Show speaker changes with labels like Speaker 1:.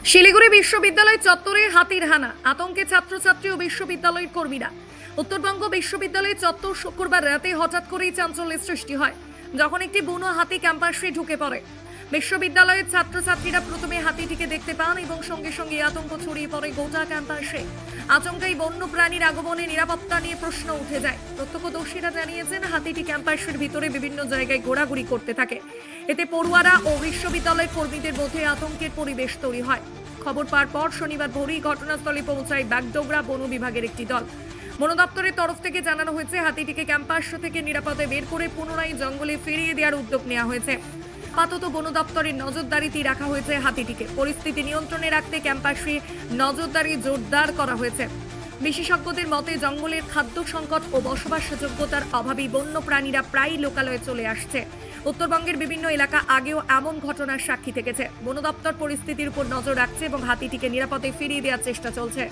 Speaker 1: শিলিগুড়ি বিশ্ববিদ্যালয় চত্বরে হাতির হানা, আতঙ্কে ছাত্রছাত্রী ও বিশ্ববিদ্যালয়ের কর্মীরা। উত্তরবঙ্গ বিশ্ববিদ্যালয় চত্বর শুক্রবার রাতে হঠাৎ করেই চাঞ্চল্যের সৃষ্টি হয় যখন একটি বুনো হাতি ক্যাম্পাসে ঢুকে পড়ে। বিশ্ববিদ্যালয়ের ছাত্রছাত্রীরা প্রথমে হাতিটিকে দেখতে পান এবং সঙ্গে সঙ্গে আতঙ্ক ছড়িয়ে পড়ে গোটা ক্যাম্পাসে। আচমকাই বন্য প্রাণীর আগমনে নিরাপত্তা নিয়ে প্রশ্ন উঠে যায়। প্রত্যক্ষদর্শীরা জানিয়েছেন, হাতিটি ক্যাম্পাসের ভিতরে বিভিন্ন জায়গায় ঘোরাঘুরি করতে থাকে। এতে পড়ুয়ারা ও বিশ্ববিদ্যালয়ের কর্মীদের মধ্যে আতঙ্কের পরিবেশ তৈরি হয়। খবর পাওয়ার পর শনিবার ভোরেই ঘটনাস্থলে পৌঁছায় বাগডোগরা বন বিভাগের একটি দল। বন দপ্তরের তরফ থেকে জানানো হয়েছে, হাতিটিকে ক্যাম্পাস থেকে নিরাপদে বের করে পুনরায় জঙ্গলে ফিরিয়ে দেওয়ার উদ্যোগ নেওয়া হয়েছে। আপাতত বন দপ্তরের নজরদারিতেই রাখা হয়েছে হাতিটিকে। পরিস্থিতি নিয়ন্ত্রণে রাখতে ক্যাম্পাসে নজরদারি জোরদার করা হয়েছে। বিশেষজ্ঞদের মতে, জঙ্গলের খাদ্য সংকট ও বসবাসযোগ্যতার অভাবেই বন্য প্রাণীরা প্রায়ই লোকালয়ে চলে আসছে। উত্তরবঙ্গের বিভিন্ন এলাকা আগেও এমন ঘটনার সাক্ষী থেকেছে। বন দপ্তর পরিস্থিতির উপর নজর রাখছে এবং হাতিটিকে নিরাপদে ফিরিয়ে দেওয়ার চেষ্টা চলছে।